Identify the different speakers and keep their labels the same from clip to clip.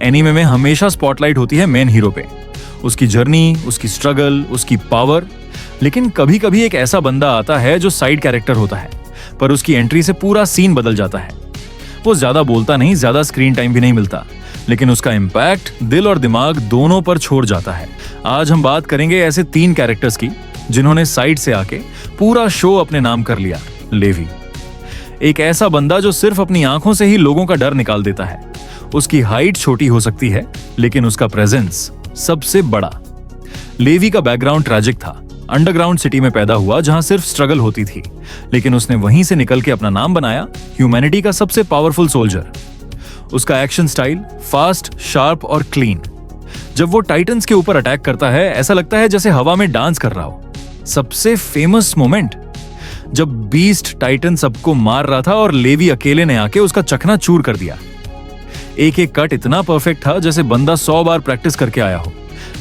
Speaker 1: Anime में हमेशा spotlight होती है मेन हीरो पे, उसकी जर्नी, उसकी स्ट्रगल, उसकी पावर। लेकिन कभी कभी एक ऐसा बंदा आता है जो साइड कैरेक्टर होता है, पर उसकी एंट्री से पूरा सीन बदल जाता है। वो ज्यादा बोलता नहीं, ज्यादा स्क्रीन टाइम भी नहीं मिलता, लेकिन उसका इम्पैक्ट दिल और दिमाग दोनों पर छोड़ जाता है। आज हम बात करेंगे ऐसे 3 कैरेक्टर्स की जिन्होंने साइड से आके पूरा शो अपने नाम कर लिया। लेवी, एक ऐसा बंदा जो सिर्फ अपनी आंखों से ही लोगों का डर निकाल देता है। उसकी हाइट छोटी हो सकती है, लेकिन उसका प्रेजेंस सबसे बड़ा। लेवी का बैकग्राउंड ट्रैजिक था। अंडरग्राउंड सिटी में पैदा हुआ जहां सिर्फ स्ट्रगल होती थी, लेकिन उसने वहीं से निकल के अपना नाम बनाया, ह्यूमैनिटी का सबसे पावरफुल सोल्जर। उसका एक्शन स्टाइल फास्ट, शार्प और क्लीन। जब वो टाइटन्स के ऊपर अटैक करता है, ऐसा लगता है जैसे हवा में डांस कर रहा हो। सबसे फेमस मोमेंट, जब बीस्ट टाइटन सबको मार रहा था और लेवी अकेले ने आके उसका चकना चूर कर दिया। एक एक कट इतना परफेक्ट था जैसे बंदा 100 बार प्रैक्टिस करके आया हो।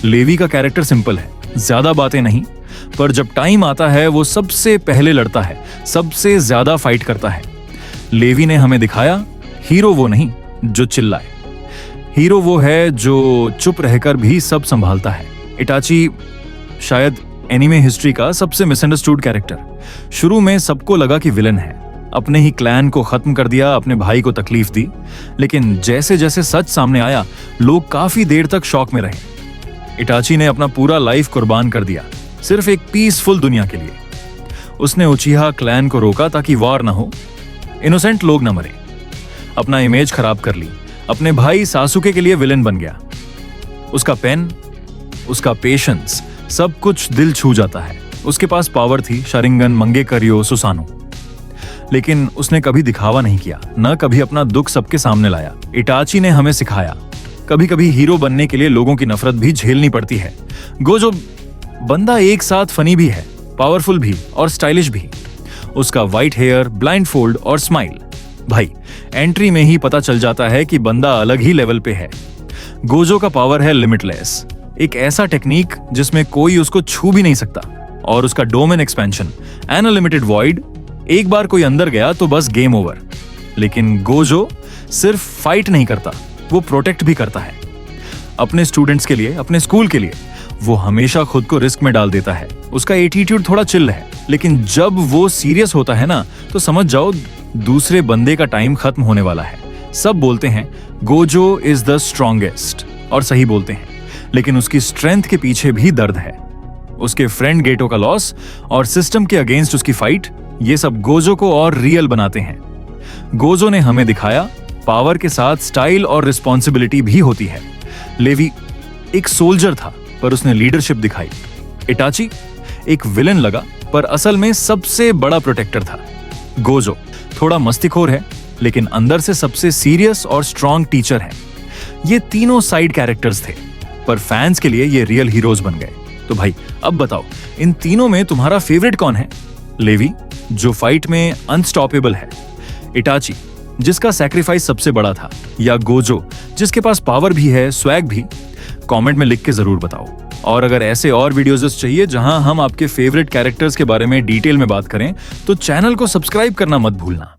Speaker 1: लेवी का कैरेक्टर सिंपल है, ज्यादा बातें नहीं, पर जब टाइम आता है वो सबसे पहले लड़ता है, सबसे ज्यादा फाइट करता है। लेवी ने हमें दिखाया, हीरो वो नहीं जो चिल्लाए, हीरो वो है जो चुप रहकर भी सब संभालता है। इटाची शायद एनीमे हिस्ट्री का सबसे मिसअंडरस्टूड कैरेक्टर। शुरू में सबको लगा कि विलन है, अपने ही क्लैन को खत्म कर दिया, अपने भाई को तकलीफ दी। लेकिन जैसे जैसे सच सामने आया, लोग काफी देर तक शॉक में रहे। इटाची ने अपना पूरा लाइफ कुर्बान कर दिया, सिर्फ एक पीसफुल दुनिया के लिए। उसने उचिहा क्लैन को रोका ताकि वॉर ना हो, इनोसेंट लोग ना मरे। अपना इमेज खराब कर ली, अपने भाई सासुके के लिए विलन बन गया। उसका पेन, उसका पेशेंस, सब कुछ दिल छू जाता है। उसके पास पावर थी, शरिंगन, मंगेकरियो, सुसानो, लेकिन उसने कभी दिखावा नहीं किया, न कभी अपना दुख सबके सामने लाया। इटाची ने हमें सिखाया, कभी कभी हीरो बनने के लिए लोगों की नफरत भी झेलनी पड़ती है। गोजो बंदा एक साथ फनी भी है, पावरफुल भी और स्टाइलिश भी। उसका व्हाइट हेयर, ब्लाइंड फोल्ड और स्माइल, भाई एंट्री में ही पता चल जाता है कि बंदा अलग ही लेवल पे है। गोजो का पावर है लिमिटलेस, एक ऐसा टेक्निक जिसमें कोई उसको छू भी नहीं सकता। और उसका domain expansion, an unlimited void, एक बार कोई अंदर गया तो बस गेम ओवर। लेकिन गोजो सिर्फ फाइट नहीं करता, वो प्रोटेक्ट भी करता है। अपने स्टूडेंट्स के लिए, अपने स्कूल के लिए वो हमेशा खुद को रिस्क में डाल देता है। उसका एटीट्यूड थोड़ा चिल है, लेकिन जब वो सीरियस होता है ना, तो समझ जाओ दूसरे बंदे का टाइम खत्म होने वाला है। सब बोलते हैं गोजो इज द स्ट्रॉन्गेस्ट, और सही बोलते हैं, लेकिन उसकी स्ट्रेंथ के पीछे भी दर्द है। उसके फ्रेंड गेटो का लॉस और सिस्टम के अगेंस्ट उसकी फाइट, ये सब गोजो को और रियल बनाते हैं। गोजो ने हमें दिखाया, पावर के साथ स्टाइल और रिस्पॉन्सिबिलिटी भी होती है। लेवी एक सोल्जर था, पर उसने लीडरशिप दिखाई। इटाची एक विलन लगा, पर असल में सबसे बड़ा प्रोटेक्टर था। गोजो थोड़ा मस्तीखोर है, लेकिन अंदर से सबसे सीरियस और स्ट्रॉन्ग टीचर है। ये तीनों साइड कैरेक्टर्स थे, पर फैंस के लिए ये रियल हीरोज बन गए। तो भाई अब बताओ, इन तीनों में तुम्हारा फेवरेट कौन है? लेवी जो फाइट में अनस्टॉपेबल है, इटाची जिसका सैक्रिफाइस सबसे बड़ा था, या गोजो जिसके पास पावर भी है, स्वैग भी? कमेंट में लिख के जरूर बताओ। और अगर ऐसे और वीडियोस चाहिए जहां हम आपके फेवरेट कैरेक्टर्स के बारे में डिटेल में बात करें, तो चैनल को सब्सक्राइब करना मत भूलना।